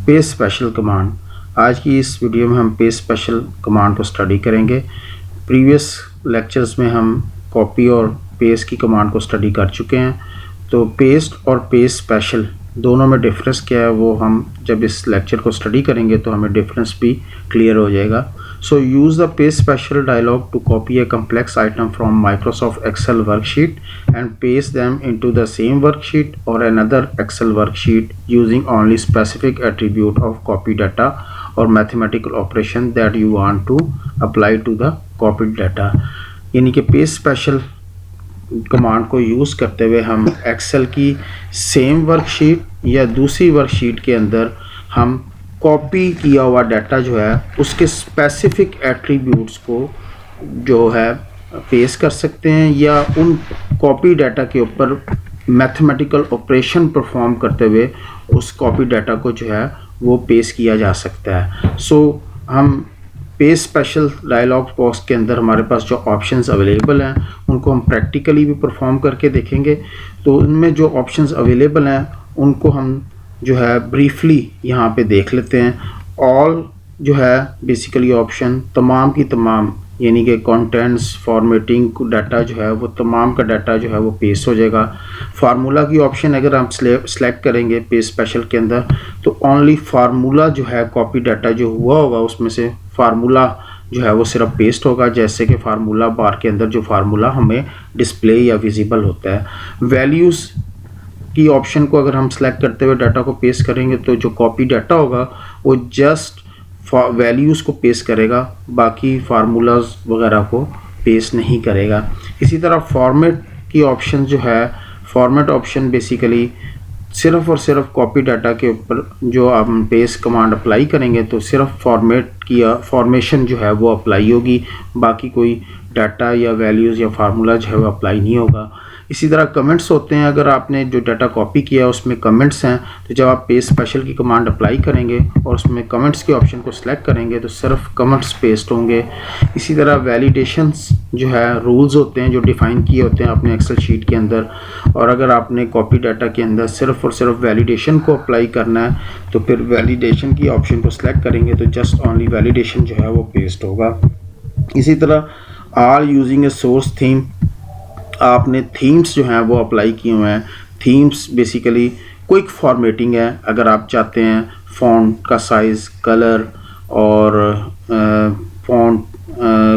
Paste special command. आज की इस वीडियो में हम पेस्ट स्पेशल कमांड को स्टडी करेंगे। प्रीवियस लेक्चर्स में हम कॉपी और पेस्ट की कमांड को स्टडी कर चुके हैं, तो पेस्ट और पेस्ट स्पेशल दोनों में डिफरेंस क्या है वो हम जब इस लेक्चर को स्टडी करेंगे तो हमें डिफरेंस भी क्लियर हो जाएगा। So use the paste special dialogue to copy a complex item from Microsoft Excel worksheet and paste them into the same worksheet or another Excel worksheet using only specific attribute of copy data or mathematical operation that you want to apply to the copied data। यानी कि paste special command को use करते हुए हम Excel की same worksheet या दूसरी worksheet के अंदर हम कॉपी किया हुआ डाटा जो है उसके स्पेसिफिक एट्रीब्यूट्स को जो है पेस्ट कर सकते हैं, या उन कॉपी डाटा के ऊपर मैथमेटिकल ऑपरेशन परफॉर्म करते हुए उस कॉपी डाटा को जो है वो पेस्ट किया जा सकता है। सो हम पेस्ट स्पेशल डायलॉग बॉक्स के अंदर हमारे पास जो ऑप्शंस अवेलेबल हैं उनको हम प्रैक्टिकली भी परफॉर्म करके देखेंगे। तो उनमें जो ऑप्शंस अवेलेबल हैं उनको हम जो है ब्रीफली यहाँ पे देख लेते हैं। ऑल जो है बेसिकली ऑप्शन तमाम की तमाम, यानी कि कंटेंट्स, फॉर्मेटिंग डाटा जो है वो तमाम का डाटा जो है वो पेस्ट हो जाएगा। फार्मूला की ऑप्शन अगर हम सेलेक्ट करेंगे पेस्ट स्पेशल के अंदर तो ओनली फार्मूला जो है कॉपी डाटा जो हुआ होगा उसमें से फार्मूला जो है वो सिर्फ पेस्ट होगा, जैसे कि फार्मूला बार के अंदर जो फार्मूला हमें डिस्प्ले या विजिबल होता है। वैल्यूज़ की ऑप्शन को अगर हम सेलेक्ट करते हुए डाटा को पेस्ट करेंगे तो जो कॉपी डाटा होगा वो जस्ट वैल्यूज़ को पेस्ट करेगा, बाकी फार्मूलाज वगैरह को पेस्ट नहीं करेगा। इसी तरह फॉर्मेट की ऑप्शन जो है, फॉर्मेट ऑप्शन बेसिकली सिर्फ और सिर्फ कॉपी डाटा के ऊपर जो हम पेस्ट कमांड अप्लाई करेंगे तो सिर्फ फॉर्मेट की फॉर्मेशन जो है वो अप्लाई होगी, बाकी कोई डाटा या वैल्यूज़ या फार्मूला जो है वो अप्लाई नहीं होगा। इसी तरह कमेंट्स होते हैं, अगर आपने जो डाटा कॉपी किया उसमें कमेंट्स हैं तो जब आप पेस्ट स्पेशल की कमांड अप्लाई करेंगे और उसमें कमेंट्स के ऑप्शन को सिलेक्ट करेंगे तो सिर्फ कमेंट्स पेस्ट होंगे। इसी तरह वैलिडेशंस जो है रूल्स होते हैं जो डिफ़ाइन किए होते हैं अपने एक्सेल शीट के अंदर, और अगर आपने कॉपी डाटा के अंदर सिर्फ और सिर्फ वैलिडेशन को अप्लाई करना है तो फिर वैलिडेशन की ऑप्शन को सिलेक्ट करेंगे तो जस्ट ओनली वैलिडेशन जो है वो पेस्ट होगा। इसी तरह or using a source theme, आपने थीम्स जो हैं वो अप्लाई किए हुए हैं। थीम्स बेसिकली क्विक फॉर्मेटिंग है, अगर आप चाहते हैं फ़ॉन्ट का साइज़, कलर और फ़ॉन्ट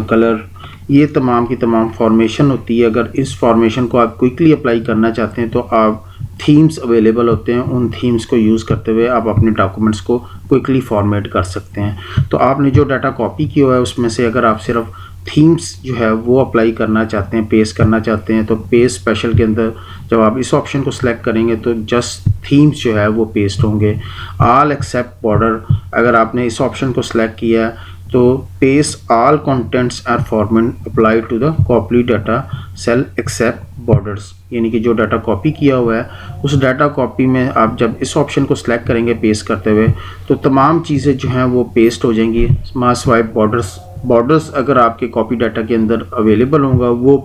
कलर, ये तमाम की तमाम फॉर्मेशन होती है। अगर इस फॉर्मेशन को आप क्विकली अप्लाई करना चाहते हैं तो आप थीम्स अवेलेबल होते हैं, उन थीम्स को यूज़ करते हुए आप अपने डॉक्यूमेंट्स को क्विकली फॉर्मेट कर सकते हैं। तो आपने जो डाटा कॉपी किया हुआ है उसमें से अगर आप सिर्फ थीम्स जो है वो अप्लाई करना चाहते हैं, पेस्ट करना चाहते हैं, तो पेस्ट स्पेशल के अंदर जब आप इस ऑप्शन को सिलेक्ट करेंगे तो जस्ट थीम्स जो है वो पेस्ट होंगे। ऑल एक्सेप्ट बॉर्डर, अगर आपने इस ऑप्शन को सिलेक्ट किया है तो paste all contents or format apply to the copy data cell except borders, यानी कि जो डाटा कॉपी किया हुआ है उस डाटा कॉपी में आप जब इस ऑप्शन को सिलेक्ट करेंगे पेस्ट करते हुए तो तमाम चीज़ें जो हैं वो पेस्ट हो जाएंगी। मास स्वाइप बॉर्डर्स अगर आपके कॉपी डाटा के अंदर अवेलेबल होगा वो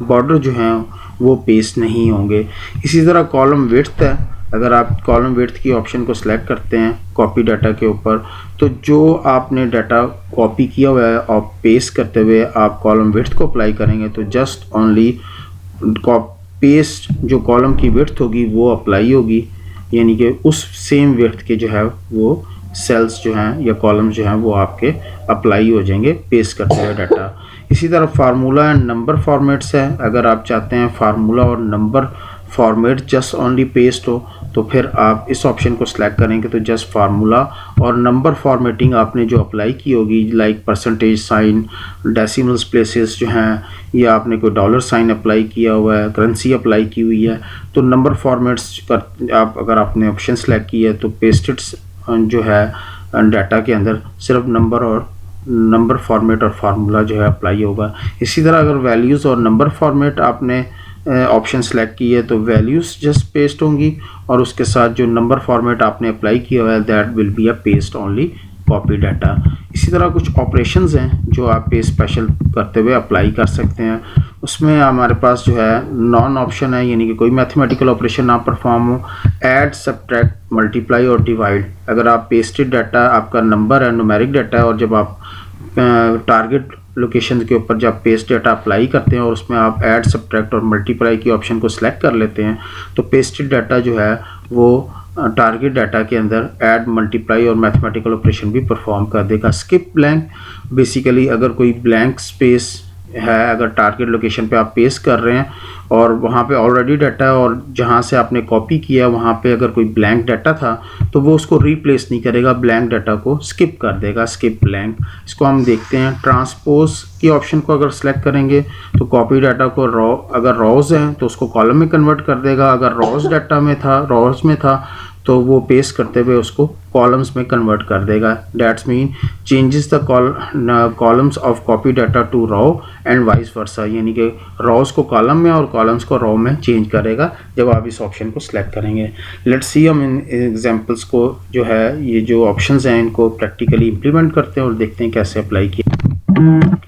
बॉर्डर जो हैं वो पेस्ट नहीं होंगे। इसी तरह कॉलम विड्थ है, अगर आप कॉलम विड्थ की ऑप्शन को सिलेक्ट करते हैं कॉपी डाटा के ऊपर तो जो आपने डाटा कॉपी किया हुआ है और पेस्ट करते हुए आप कॉलम विड्थ को अप्लाई करेंगे तो जस्ट ओनली पेस्ट जो कॉलम की विड्थ होगी वो अप्लाई होगी, यानी कि उस सेम विड्थ के जो है वो सेल्स जो हैं या कॉलम्स जो हैं वो आपके अप्लाई हो जाएंगे पेस्ट करते हुए डाटा। इसी तरह फार्मूला एंड नंबर फॉर्मेट्स है, अगर आप चाहते हैं फार्मूला और number format just only paste हो तो फिर आप इस ऑप्शन को सिलेक्ट करेंगे तो जस्ट फार्मूला और नंबर फॉर्मेटिंग आपने जो अप्लाई की होगी, like percentage sign, decimals places जो हैं, या आपने कोई डॉलर साइन अप्लाई किया हुआ है, करेंसी अप्लाई की हुई है, तो नंबर फॉर्मेट्स कर आप अगर आपने ऑप्शन सेलेक्ट किया है तो पेस्टेड जो है डाटा के अंदर सिर्फ नंबर फॉर्मेट और फार्मूला जो है अप्लाई होगा। इसी तरह अगर वैल्यूज़ और नंबर फॉर्मेट आपने ऑप्शन सेलेक्ट की है तो वैल्यूज़ जस्ट पेस्ट होंगी और उसके साथ जो नंबर फॉर्मेट आपने अप्लाई किया हुआ है that will be a paste only copy data. इसी तरह कुछ ऑपरेशंस हैं जो आप पेस्ट स्पेशल करते हुए अप्लाई कर सकते हैं। उसमें हमारे पास जो है नॉन ऑप्शन है, यानी कि कोई मैथमेटिकल ऑपरेशन ना परफॉर्म हो। ऐड, सब्ट्रैक्ट, मल्टीप्लाई और डिवाइड, अगर आप पेस्टेड डाटा आपका नंबर है, न्यूमेरिक डाटा है, और जब आप टारगेट लोकेशन के ऊपर जब पेस्ट डाटा अप्लाई करते हैं और उसमें आप ऐड, सब्ट्रैक्ट और मल्टीप्लाई की ऑप्शन को सिलेक्ट कर लेते हैं, तो पेस्टेड डाटा जो है वो टारगेट डाटा के अंदर ऐड, मल्टीप्लाई और मैथमेटिकल ऑपरेशन भी परफॉर्म कर देगा। स्किप ब्लैंक, बेसिकली अगर कोई ब्लैंक स्पेस है, अगर टारगेट लोकेशन पे आप पेस्ट कर रहे हैं और वहाँ पे ऑलरेडी डाटा है और जहाँ से आपने कॉपी किया वहाँ पे अगर कोई ब्लैंक डाटा था तो वो उसको रिप्लेस नहीं करेगा, ब्लैंक डाटा को स्किप कर देगा, स्किप ब्लैंक। इसको हम देखते हैं। ट्रांसपोज की ऑप्शन को अगर सेलेक्ट करेंगे तो कॉपी डाटा को रॉ, अगर रॉज हैं तो उसको कॉलम में कन्वर्ट कर देगा, अगर रॉज डाटा में था, रॉज में था तो वो पेस्ट करते हुए उसको कॉलम्स में कन्वर्ट कर देगा। That's mean changes the columns of copy data to row and vice versa, यानी कि रॉज को कॉलम में और कॉलम्स को रॉ में चेंज करेगा जब आप इस ऑप्शन को सिलेक्ट करेंगे। लेट्स सी, हम इन एग्जांपल्स को जो है, ये जो ऑप्शंस हैं इनको प्रैक्टिकली इंप्लीमेंट करते हैं और देखते हैं कैसे अप्लाई किया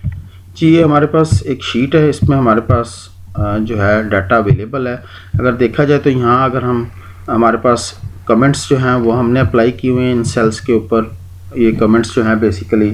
जी। ये हमारे पास एक शीट है, इसमें हमारे पास जो है डाटा अवेलेबल है। अगर देखा जाए तो यहाँ अगर हम, हमारे पास कमेंट्स जो हैं वो हमने अप्लाई किए हुए हैं इन सेल्स के ऊपर। ये कमेंट्स जो हैं बेसिकली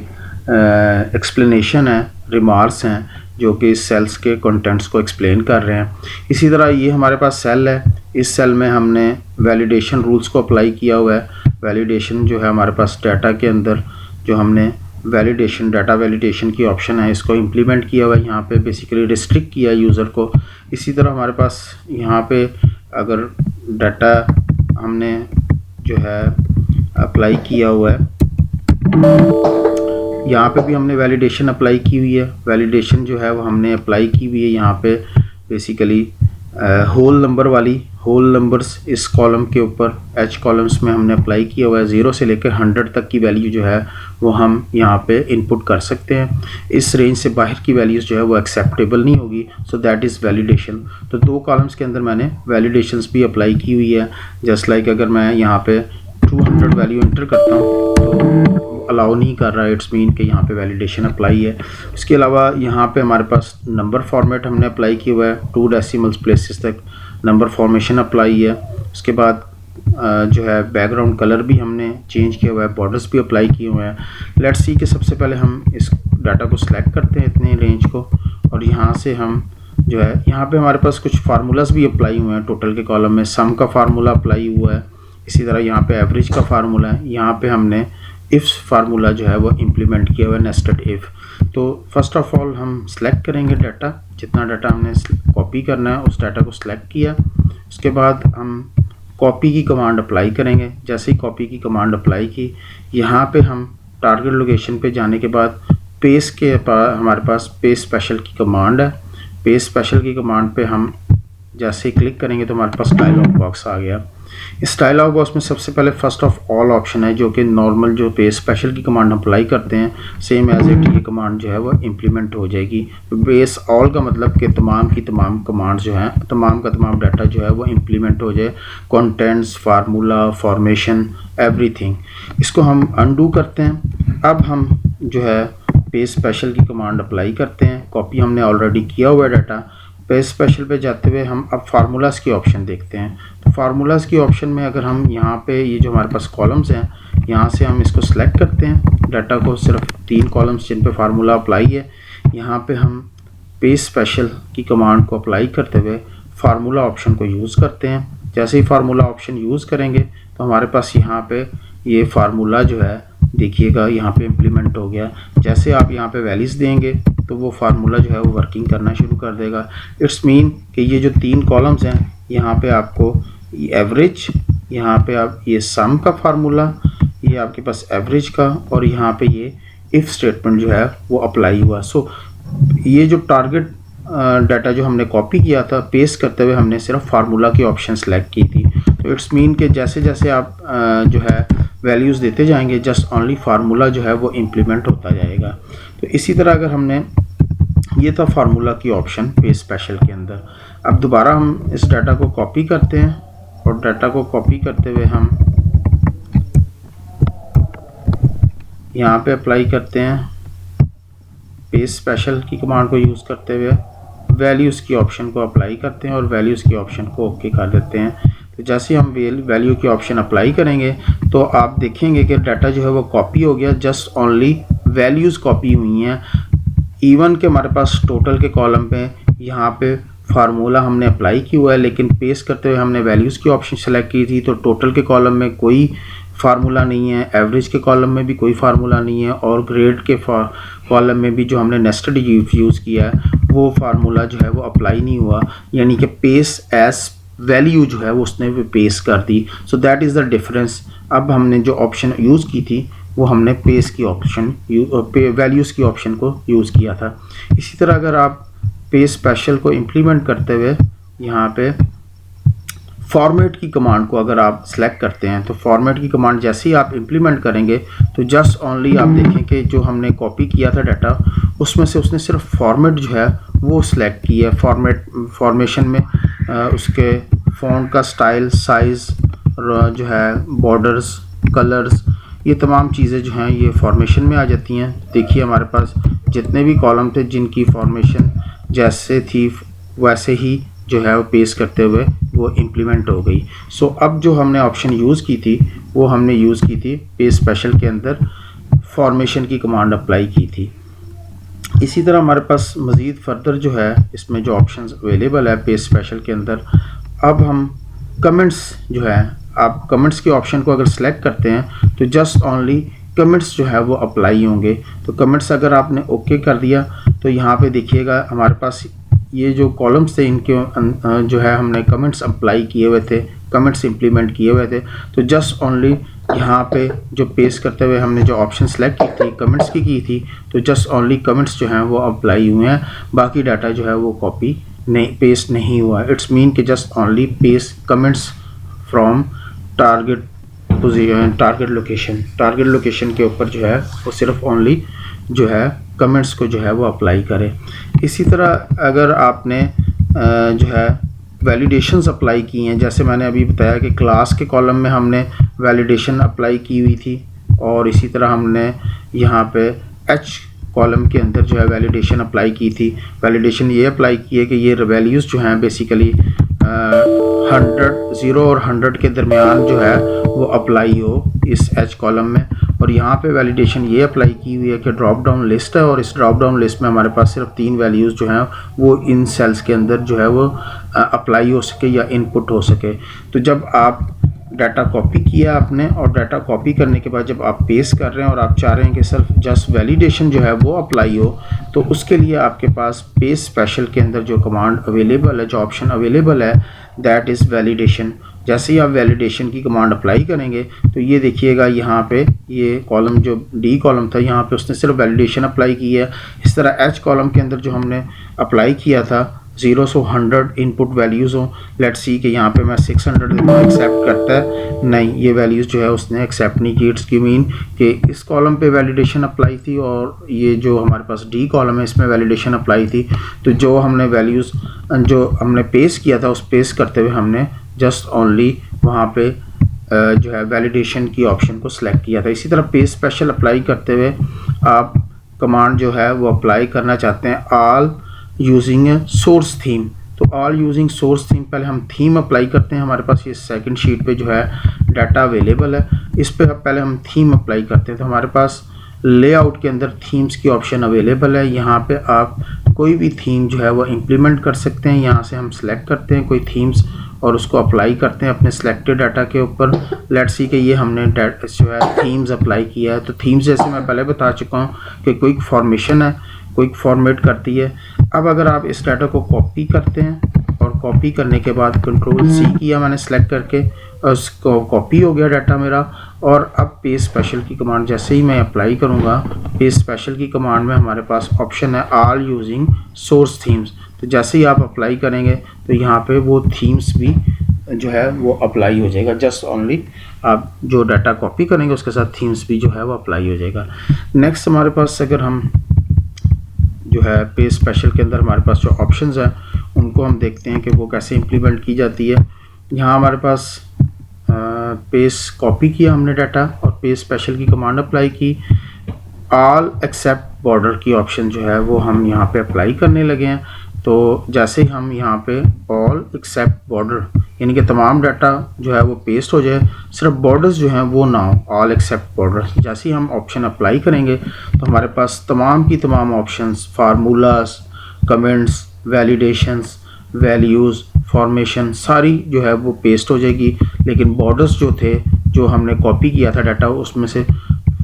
एक्सप्लेनेशन है, रिमार्क्स हैं जो कि इस सेल्स के कंटेंट्स को एक्सप्लेन कर रहे हैं। इसी तरह ये हमारे पास सेल है, इस सेल में हमने वैलिडेशन रूल्स को अप्लाई किया हुआ है। वैलिडेशन जो है हमारे पास डाटा के अंदर जो हमने वैलिडेशन, डाटा वैलिडेशन की ऑप्शन है, इसको इम्प्लीमेंट किया हुआ है। यहाँ पे बेसिकली रिस्ट्रिक्ट किया यूज़र को। इसी तरह हमारे पास यहाँ पे अगर डाटा हमने जो है अप्लाई किया हुआ है, यहाँ पे भी हमने वैलिडेशन अप्लाई की हुई है। वैलिडेशन जो है वो हमने अप्लाई की हुई है यहाँ पे बेसिकली होल नंबर वाली, होल नंबर्स इस कॉलम के ऊपर एच कॉलम्स में हमने अप्लाई किया हुआ है। 0 से लेकर 100 तक की वैल्यू जो है वो हम यहाँ पे इनपुट कर सकते हैं। इस रेंज से बाहर की वैल्यूज़ जो है वो एक्सेप्टेबल नहीं होगी, सो दैट इज़ वैलिडेशन। तो 2 कॉलम्स के अंदर मैंने वैलिडेशंस भी अप्लाई की हुई है। जस्ट लाइक अगर मैं यहाँ पे 200 वैल्यू एंटर करता हूँ तो अलाउ नहीं कर रहा है, इट्स मीन कि यहाँ पे वैलिडेशन अप्लाई है। इसके अलावा यहाँ पे हमारे पास नंबर फॉर्मेट हमने अप्लाई किया हुआ है, 2 डेसिमल्स प्लेसेस तक नंबर फॉर्मेशन अप्लाई है। उसके बाद जो है बैकग्राउंड कलर भी हमने चेंज किया हुआ है, बॉर्डर्स भी अप्लाई किए हुए हैं। लेट्स सी कि सबसे पहले हम इस डाटा को सिलेक्ट करते हैं, इतने रेंज को, और यहाँ से हम जो है, यहाँ पे हमारे पास कुछ फार्मूलाज भी अप्लाई हुए हैं। टोटल के कॉलम में सम का फार्मूला अप्लाई हुआ है, इसी तरह यहाँ पे एवरेज का फार्मूला है। यहाँ पे हमने इफ फार्मूला जो है वो इम्प्लीमेंट किया हुआ है, नेस्टेड इफ। तो फर्स्ट ऑफ ऑल हम सेलेक्ट करेंगे डाटा, जितना डाटा हमने कॉपी करना है उस डाटा को सिलेक्ट किया। उसके बाद हम कॉपी की कमांड अप्लाई करेंगे। जैसे ही कॉपी की कमांड अप्लाई की, यहाँ पे हम टारगेट लोकेशन पे जाने के बाद पेस्ट के हमारे पास पेस्ट स्पेशल की कमांड है। पेस्ट स्पेशल की कमांड पे हम जैसे ही क्लिक करेंगे तो हमारे पास डायलॉग बॉक्स आ गया। इस डायलॉग बॉक्स में सबसे पहले फर्स्ट ऑफ ऑल ऑप्शन है, जो कि नॉर्मल जो पेस्ट स्पेशल की कमांड अप्लाई करते हैं सेम एज इट ये कमांड जो है वो इम्प्लीमेंट हो जाएगी। बेस ऑल का मतलब कि तमाम की तमाम कमांड जो है, तमाम का तमाम डाटा जो है वो इम्प्लीमेंट हो जाए, कंटेंट्स, फार्मूला, फॉर्मेशन, एवरीथिंग। इसको हम अनडू करते हैं। अब हम जो है पेस्ट स्पेशल की कमांड अप्लाई करते हैं। कॉपी हमने ऑलरेडी किया हुआ है डाटा। पेस्ट स्पेशल पे जाते हुए हम अब फार्मूलाज की ऑप्शन देखते हैं। तो फार्मूलाज की ऑप्शन में अगर हम यहाँ पे ये जो हमारे पास कॉलम्स हैं, यहाँ से हम इसको सेलेक्ट करते हैं डाटा को, सिर्फ 3 कॉलम्स जिन पे फार्मूला अप्लाई है। यहाँ पे हम पेस्ट स्पेशल की कमांड को अप्लाई करते हुए फार्मूला ऑप्शन को यूज़ करते हैं। जैसे ही फार्मूला ऑप्शन यूज़ करेंगे तो हमारे पास यहाँ पे ये फार्मूला जो है देखिएगा यहाँ पे इम्प्लीमेंट हो गया। जैसे आप यहाँ पे वैल्यूज देंगे तो वो फार्मूला जो है वो वर्किंग करना शुरू कर देगा। इट्स मीन कि ये जो 3 कॉलम्स हैं, यहाँ पे आपको एवरेज, यहाँ पे आप ये सम का फार्मूला, ये आपके पास एवरेज का, और यहाँ पे ये इफ़ स्टेटमेंट जो है वो अप्लाई हुआ। सो ये जो टारगेट डाटा जो हमने कॉपी किया था, पेस्ट करते हुए हमने सिर्फ फार्मूला की ऑप्शन सेलेक्ट की थी। तो इट्स मीन कि जैसे जैसे आप जो है वैल्यूज़ देते जाएंगे, जस्ट ओनली फार्मूला जो है वो इम्प्लीमेंट होता जाएगा। तो इसी तरह अगर हमने, ये था फार्मूला की ऑप्शन पेस्ट स्पेशल के अंदर। अब दोबारा हम इस डाटा को कॉपी करते हैं और डाटा को कॉपी करते हुए हम यहाँ पे अप्लाई करते हैं पेस्ट स्पेशल की कमांड को यूज़ करते हुए वैल्यूज़ की ऑप्शन को अप्लाई करते हैं और वैल्यूज़ की ऑप्शन को ओके कर देते हैं। तो जैसे हम वैल्यू की ऑप्शन अप्लाई करेंगे तो आप देखेंगे कि डाटा जो है वो कॉपी हो गया, जस्ट ओनली वैल्यूज़ कॉपी हुई हैं। इवन के हमारे पास टोटल के कॉलम पे यहाँ पे फार्मूला हमने अप्लाई किया हुआ है, लेकिन पेस्ट करते हुए हमने वैल्यूज़ की ऑप्शन सेलेक्ट की थी, तो टोटल के कॉलम में कोई फार्मूला नहीं है, एवरेज के कॉलम में भी कोई फार्मूला नहीं है, और ग्रेड के कॉलम में भी जो हमने नेस्टेड यूज़ किया है वो फार्मूला जो है वो अप्लाई नहीं हुआ, यानी कि पेस्ट एज वैल्यू जो है वो उसने पेस्ट कर दी। So that is the difference. अब हमने जो ऑप्शन यूज़ की थी वो हमने पेस्ट की ऑप्शन वैल्यूज़ की ऑप्शन को यूज़ किया था। इसी तरह अगर आप पेस्ट स्पेशल को इम्प्लीमेंट करते हुए यहाँ पे फॉर्मेट की कमांड को अगर आप सेलेक्ट करते हैं, तो फॉर्मेट की कमांड जैसे ही आप इम्प्लीमेंट करेंगे तो जस्ट ओनली आप देखें कि जो हमने कॉपी किया था डाटा उसमें से उसने सिर्फ फॉर्मेट जो है वो सिलेक्ट किया है। फॉर्मेशन में उसके फ़ॉन्ट का स्टाइल, साइज़, जो है बॉर्डर्स, कलर्स, ये तमाम चीज़ें जो हैं ये फॉर्मेशन में आ जाती हैं। देखिए हमारे पास जितने भी कॉलम थे जिनकी फॉर्मेशन जैसे थी वैसे ही जो है वो पेस्ट करते हुए वो इम्प्लीमेंट हो गई। सो अब जो हमने ऑप्शन यूज़ की थी वो हमने यूज़ की थी पेस्ट स्पेशल के अंदर फॉर्मेशन की कमांड अप्लाई की थी। इसी तरह हमारे पास मज़ीद फर्दर जो है इसमें जो ऑप्शंस अवेलेबल है पेस्ट स्पेशल के अंदर, अब हम कमेंट्स जो है, आप कमेंट्स के ऑप्शन को अगर सेलेक्ट करते हैं तो जस्ट ओनली कमेंट्स जो है वो अप्लाई होंगे। तो कमेंट्स अगर आपने ओके कर दिया तो यहाँ पे देखिएगा हमारे पास ये जो कॉलम्स थे इनके जो है हमने कमेंट्स अप्लाई किए हुए थे, कमेंट्स इंप्लीमेंट किए हुए थे। तो जस्ट ओनली यहाँ पे जो पेस्ट करते हुए हमने जो ऑप्शन सेलेक्ट की थी कमेंट्स की थी, तो जस्ट ओनली कमेंट्स जो हैं वो अप्लाई हुए हैं, बाकी डाटा जो है वो कॉपी नहीं, पेस्ट नहीं हुआ। इट्स मीन कि just only paste comments from target location के ऊपर जो है वो सिर्फ ओनली जो है कमेंट्स को जो है वो अप्लाई करें। इसी तरह अगर आपने जो है वैलिडेशंस अप्लाई की हैं, जैसे मैंने अभी बताया कि क्लास के कॉलम में हमने वैलिडेशन अप्लाई की हुई थी, और इसी तरह हमने यहाँ पे एच कॉलम के अंदर जो है वैलिडेशन अप्लाई की थी। वैलिडेशन ये अप्लाई की है कि ये वैल्यूज़ जो हैं बेसिकली 0 और 100 के दरमियान जो है वो अप्लाई हो इस एच कॉलम में। और यहाँ पे वैलिडेशन ये अप्लाई की हुई है कि ड्रॉप डाउन लिस्ट है, और इस ड्रॉप डाउन लिस्ट में हमारे पास सिर्फ 3 वैल्यूज़ जो हैं वो इन सेल्स के अंदर जो है वो अप्लाई हो सके या इनपुट हो सके। तो जब आप डाटा कॉपी किया आपने, और डाटा कॉपी करने के बाद जब आप पेस्ट कर रहे हैं और आप चाह रहे हैं कि सिर्फ जस्ट वैलिडेशन जो है वो अप्लाई हो, तो उसके लिए आपके पास पेस्ट स्पेशल के अंदर जो कमांड अवेलेबल है, जो ऑप्शन अवेलेबल है, दैट इज़ वैलिडेशन। जैसे ही आप वैलिडेशन की कमांड अप्लाई करेंगे तो ये देखिएगा यहाँ पे ये कॉलम जो डी कॉलम था यहाँ पे उसने सिर्फ वैलिडेशन अप्लाई की है। इस तरह एच कॉलम के अंदर जो हमने अप्लाई किया था 0 से 100 इनपुट वैल्यूज़ हों, लेट्स सी कि यहाँ पे मैं 600 एक्सेप्ट करता है, नहीं ये वैल्यूज़ जो है उसने एक्सेप्ट नहीं की। इट्स की मीन कि इस कॉलम पे वैलिडेशन अप्लाई थी और ये जो हमारे पास डी कॉलम है इसमें वैलिडेशन अप्लाई थी। तो जो हमने वैल्यूज़ जो हमने पेस्ट किया था उस पेस्ट करते हुए हमने जस्ट ओनली वहाँ पे जो है वैलिडेशन की ऑप्शन को सिलेक्ट किया था। इसी तरह पेस्ट स्पेशल अप्लाई करते हुए आप कमांड जो है वो अप्लाई करना चाहते हैं ऑल यूजिंग सोर्स थीम। तो ऑल यूजिंग सोर्स थीम, पहले हम थीम अप्लाई करते हैं। हमारे पास ये सेकंड शीट पे जो है डाटा अवेलेबल है, इस पे पहले हम थीम अप्लाई करते हैं। तो हमारे पास लेआउट के अंदर थीम्स की ऑप्शन अवेलेबल है, यहाँ पे आप कोई भी थीम जो है वो इम्प्लीमेंट कर सकते हैं। यहाँ से हम सेलेक्ट करते हैं कोई थीम्स और उसको अप्लाई करते हैं अपने सिलेक्टेड डाटा के ऊपर। लेट्स सी कि ये हमने जो है थीम्स अप्लाई किया है। तो थीम्स जैसे मैं पहले बता चुका हूँ कि क्विक फॉर्मेशन है, क्विक फॉर्मेट करती है। अब अगर आप इस डाटा को कॉपी करते हैं और कॉपी करने के बाद कंट्रोल सी किया मैंने सेलेक्ट करके, उसको कॉपी हो गया डाटा मेरा। और अब पेस्ट स्पेशल की कमांड जैसे ही मैं अप्लाई करूँगा, पेस्ट स्पेशल की कमांड में हमारे पास ऑप्शन है ऑल यूजिंग सोर्स थीम्स। तो जैसे ही आप अप्लाई करेंगे तो यहाँ पे वो थीम्स भी जो है वो अप्लाई हो जाएगा। जस्ट ओनली आप जो डाटा कॉपी करेंगे उसके साथ थीम्स भी जो है वो अप्लाई हो जाएगा। नेक्स्ट हमारे पास अगर हम जो है पेस्ट स्पेशल के अंदर हमारे पास जो ऑप्शंस हैं उनको हम देखते हैं कि वो कैसे इम्प्लीमेंट की जाती है। यहाँ हमारे पास पेस्ट कॉपी किया हमने डाटा और पेस्ट स्पेशल की कमांड अप्लाई की। ऑल एक्सेप्ट बॉर्डर की ऑप्शन जो है वो हम यहाँ पे अप्लाई करने लगे हैं। तो जैसे ही हम यहाँ पे ऑल एक्सेप्ट बॉर्डर यानी कि तमाम डाटा जो है वो पेस्ट हो जाए, सिर्फ बॉर्डर्स जो हैं वो ना हो, ऑल एक्सेप्ट बॉर्डर, जैसे ही हम ऑप्शन अप्लाई करेंगे तो हमारे पास तमाम की तमाम options, formulas, comments, validations, values, formation सारी जो है वो पेस्ट हो जाएगी। लेकिन बॉर्डर्स जो थे, जो हमने कॉपी किया था डाटा, उसमें से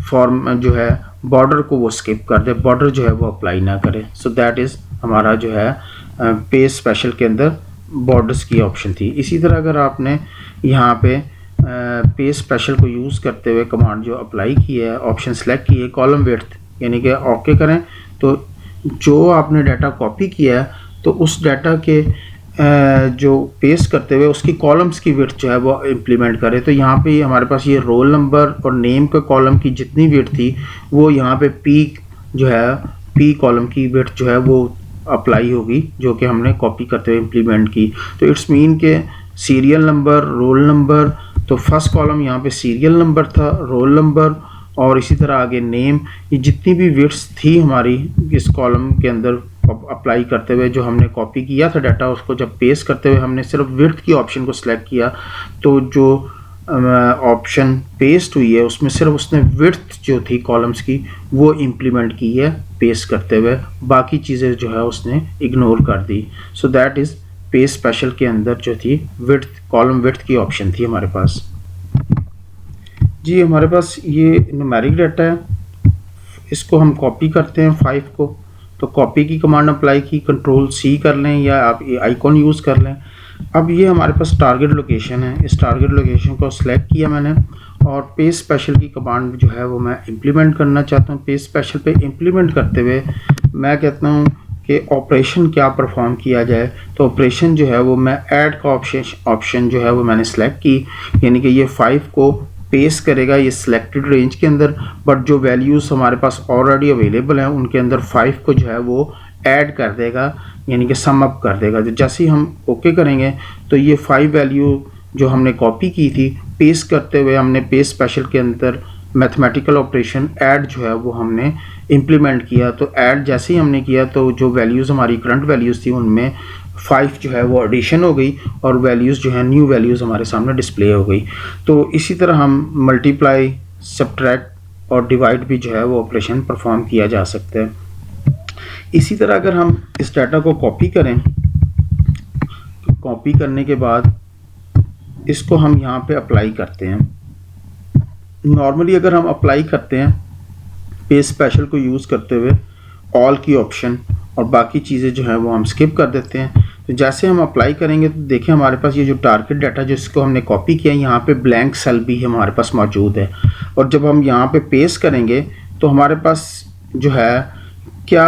फॉर्म जो है बॉर्डर को वो स्किप कर दे, बॉर्डर जो है वो अप्लाई ना करे। सो दैट इज़ हमारा जो है पेज स्पेशल के अंदर बॉर्डर्स की ऑप्शन थी। इसी तरह अगर आपने यहाँ पे पेज स्पेशल को यूज़ करते हुए कमांड जो अप्लाई की है, ऑप्शन सेलेक्ट की है, कॉलम विड्थ यानी कि ओके करें, तो जो आपने डाटा कॉपी किया है तो उस डाटा के जो पेस्ट करते हुए उसकी कॉलम्स की विड्थ जो है वो इम्प्लीमेंट करें। तो यहाँ पे हमारे पास ये रोल नंबर और नेम के कॉलम की जितनी विड्थ थी वो यहाँ पे पी कॉलम की विड्थ जो है वो अप्लाई होगी, जो कि हमने कॉपी करते हुए इम्प्लीमेंट की। तो इट्स मीन के सीरियल नंबर, रोल नंबर, तो फर्स्ट कॉलम यहाँ पे सीरियल नंबर था, रोल नंबर और इसी तरह आगे नेम, ये जितनी भी विड्थ थी हमारी इस कॉलम के अंदर अप्लाई करते हुए, जो हमने कॉपी किया था डाटा, उसको जब पेस्ट करते हुए हमने सिर्फ विड्थ की ऑप्शन को सिलेक्ट किया, तो जो ऑप्शन पेस्ट हुई है उसमें सिर्फ उसने विड्थ जो थी कॉलम्स की वो इम्प्लीमेंट की है पेस्ट करते हुए, बाकी चीज़ें जो है उसने इग्नोर कर दी। So that is page special के अंदर जो थी विड्थ, कॉलम विड्थ की ऑप्शन थी हमारे पास। जी हमारे पास ये न्यूमेरिक डाटा है, इसको हम कॉपी करते हैं 5 को, तो कॉपी की कमांड अप्लाई की, कंट्रोल C कर लें या आप ये आइकॉन यूज़ कर लें। अब ये हमारे पास टारगेट लोकेशन है, इस टारगेट लोकेशन को सिलेक्ट किया मैंने और पेज स्पेशल की कमांड जो है वो मैं इम्प्लीमेंट करना चाहता हूँ। पेज स्पेशल पे इम्प्लीमेंट करते हुए मैं कहता हूँ कि ऑपरेशन क्या परफॉर्म किया जाए, तो ऑपरेशन जो है वो मैं ऐड का ऑप्शन जो है वो मैंने सेलेक्ट की, यानी कि ये 5 को पेस्ट करेगा ये सिलेक्टेड रेंज के अंदर, बट जो वैल्यूज़ हमारे पास ऑलरेडी अवेलेबल हैं उनके अंदर 5 को जो है वो ऐड कर देगा, यानी कि सम अप कर देगा। जैसे ही हम ओके करेंगे तो ये 5 वैल्यू जो हमने कॉपी की थी पेस्ट करते हुए हमने पेज स्पेशल के अंदर मैथमेटिकल ऑपरेशन ऐड जो है वो हमने इम्प्लीमेंट किया। तो ऐड जैसे ही हमने किया तो जो वैल्यूज़ हमारी करंट वैल्यूज़ थी उनमें 5 जो है वो एडिशन हो गई और वैल्यूज़ जो है न्यू वैल्यूज़ हमारे सामने डिस्प्ले हो गई। तो इसी तरह हम मल्टीप्लाई, सब्ट्रैक्ट और डिवाइड भी जो है वो ऑपरेशन परफॉर्म किया जा सकता है। इसी तरह अगर हम इस डाटा को कॉपी करें, कॉपी करने के बाद इसको हम यहाँ पे अप्लाई करते हैं। नॉर्मली अगर हम अप्लाई करते हैं पेज स्पेशल को यूज़ करते हुए ऑल की ऑप्शन और बाकी चीज़ें जो हैं वो हम स्किप कर देते हैं। तो जैसे हम अप्लाई करेंगे तो देखिए हमारे पास ये जो टारगेट डाटा जिसको हमने कॉपी किया यहाँ पे ब्लैंक सेल भी हमारे पास मौजूद है, और जब हम यहाँ पे पेस्ट करेंगे तो हमारे पास जो है क्या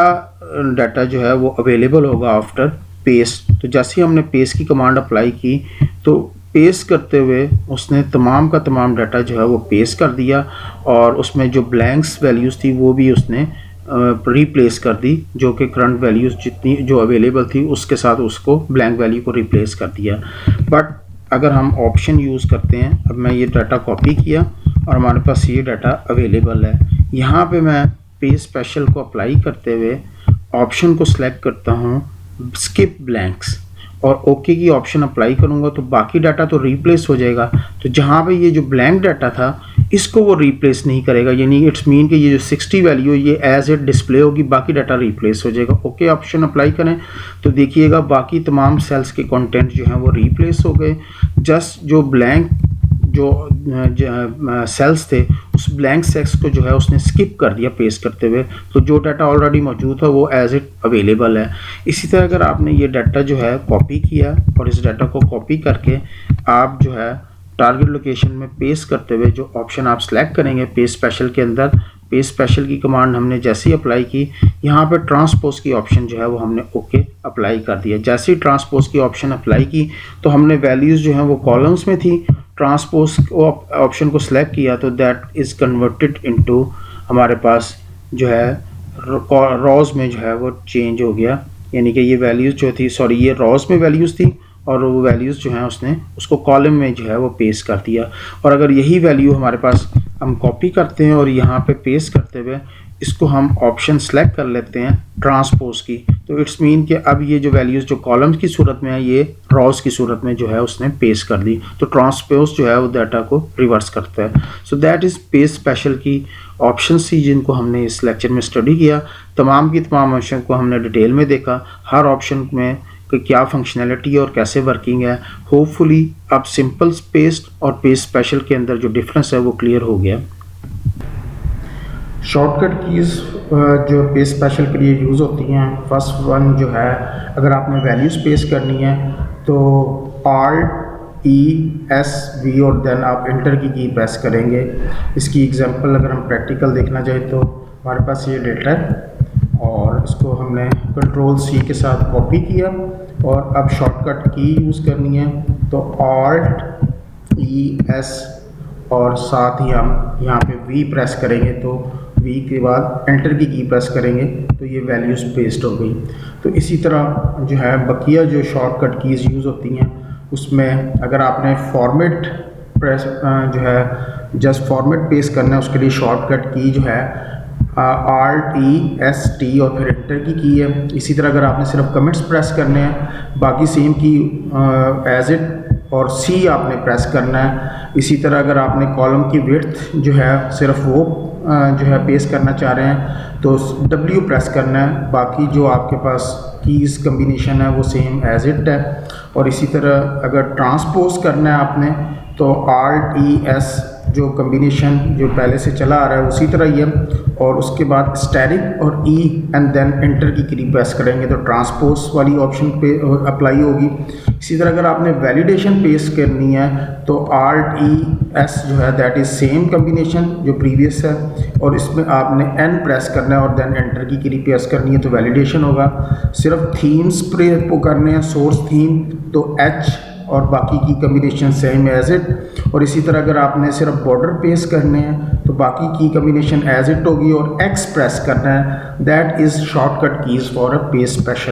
डाटा जो है वो अवेलेबल होगा आफ्टर पेस्ट। तो जैसे ही हमने पेस्ट की कमांड अप्लाई की तो पेस्ट करते हुए उसने तमाम का तमाम डाटा जो है वो पेस्ट कर दिया और उसमें जो ब्लैंक्स वैल्यूज़ थी वो भी उसने रिप्लेस कर दी, जो कि करंट वैल्यूज़ जितनी जो अवेलेबल थी उसके साथ उसको ब्लैंक वैल्यू को रिप्लेस कर दिया। बट अगर हम ऑप्शन यूज़ करते हैं, अब मैं ये डाटा कॉपी किया और हमारे पास ये डाटा अवेलेबल है, यहाँ पे मैं पेज स्पेशल को अप्लाई करते हुए ऑप्शन को सिलेक्ट करता हूँ स्किप ब्लैंक्स और ओके की ऑप्शन अप्लाई करूँगा तो बाकी डाटा तो रिप्लेस हो जाएगा। तो जहाँ पे ये जो ब्लैंक डाटा था इसको वो रिप्लेस नहीं करेगा, यानी इट्स मीन कि ये जो 60 वैल्यू ये एज इट डिस्प्ले होगी, बाकी डाटा रिप्लेस हो जाएगा। ओके ऑप्शन अप्लाई करें तो देखिएगा बाकी तमाम सेल्स के कंटेंट जो हैं वो रिप्लेस हो गए। जस्ट जो ब्लैंक जो सेल्स थे उस ब्लैंक सेल्स को जो है उसने स्किप कर दिया पेस्ट करते हुए, तो जो डाटा ऑलरेडी मौजूद था वो एज इट अवेलेबल है। इसी तरह अगर आपने ये डाटा जो है कॉपी किया और इस डाटा को कॉपी करके आप जो है टारगेट लोकेशन में पेस्ट करते हुए जो ऑप्शन आप सेलेक्ट करेंगे पेज स्पेशल के अंदर, पेज स्पेशल की कमांड हमने जैसे ही अप्लाई की, यहाँ पे ट्रांसपोज की ऑप्शन जो है वो हमने ओके अप्लाई कर दिया। जैसे ही ट्रांसपोज की ऑप्शन अप्लाई की तो हमने वैल्यूज़ जो हैं वो कॉलम्स में थी, ट्रांसपोज ऑप्शन को सिलेक्ट किया तो दैट इज़ कन्वर्टेड इनटू हमारे पास जो है रॉज में जो है वो चेंज हो गया, यानी कि ये वैल्यूज़ जो थी ये रॉज में वैल्यूज़ थी और वो वैल्यूज़ जो हैं उसने उसको कॉलम में जो है वो पेस्ट कर दिया। और अगर यही वैल्यू हमारे पास हम कॉपी करते हैं और यहाँ पे पेस्ट करते हुए इसको हम ऑप्शन सेलेक्ट कर लेते हैं ट्रांसपोज की, तो इट्स मीन कि अब ये जो वैल्यूज़ जो कॉलम्स की सूरत में है ये रॉस की सूरत में जो है उसने पेस्ट कर दी। तो ट्रांसपोज जो है वो डाटा को रिवर्स करता है। सो दैट इज़ पेस्ट स्पेशल की ऑप्शन सी जिनको हमने इस लेक्चर में स्टडी किया। तमाम की तमाम ऑप्शन को हमने डिटेल में देखा, हर ऑप्शन में कि क्या फंक्शनैलिटी है और कैसे वर्किंग है। होपफुली अब सिंपल पेस्ट और पेस्ट स्पेशल के अंदर जो डिफरेंस है वो क्लियर हो गया। शॉर्टकट कीज़ जो पेस्ट स्पेशल के लिए यूज़ होती हैं, फर्स्ट वन जो है अगर आपने वैल्यूज़ पेस्ट करनी है तो Alt+E+V और देन आप इंटर की प्रेस करेंगे। इसकी एग्जांपल अगर हम प्रैक्टिकल देखना चाहें तो हमारे पास ये डेटा है और इसको हमने Ctrl+C के साथ कॉपी किया और अब शॉर्टकट की यूज़ करनी है तो Alt+E+, और साथ ही हम यहाँ पे V प्रेस करेंगे तो V के बाद एंटर की प्रेस करेंगे तो ये वैल्यूज़ पेस्ट हो गई। तो इसी तरह जो है बकिया जो शॉर्टकट कीज़ यूज़ होती हैं उसमें अगर आपने फॉर्मेट प्रेस जो है जस्ट फॉर्मेट पेस्ट करना है उसके लिए शॉर्टकट की जो है Alt+E+T और फिर एंटर की है। इसी तरह अगर आपने सिर्फ कमेंट्स प्रेस करने हैं बाकी सेम की एज इट और C आपने प्रेस करना है। इसी तरह अगर आपने कॉलम की विड्थ जो है सिर्फ वो जो है पेस्ट करना चाह रहे हैं तो W प्रेस करना है, बाकी जो आपके पास कीज़ कम्बिनेशन है वो सेम एज इट है। और इसी तरह अगर ट्रांसपोज करना है आपने तो Alt+E+, जो कम्बिनेशन जो पहले से चला आ रहा है उसी तरह ही है और उसके बाद स्टैटिक और E एंड देन एंटर की प्रेस करेंगे तो ट्रांसपोज वाली ऑप्शन पे अप्लाई होगी। इसी तरह अगर आपने वैलिडेशन पेस्ट करनी है तो Alt+E+, जो है दैट इज़ सेम कम्बिनेशन जो प्रीवियस है और इसमें आपने N प्रेस करना है और देन एंटर की प्रेस करनी है तो वैलिडेशन होगा। सिर्फ थीम्स पे करने हैं, सोर्स थीम तो H और बाकी की कम्बिनेशन सेम एज इट। और इसी तरह अगर आपने सिर्फ बॉर्डर पेस्ट करने हैं तो बाकी की कम्बिनेशन एज इट होगी और X प्रेस करना है, that is shortcut keys for a paste special.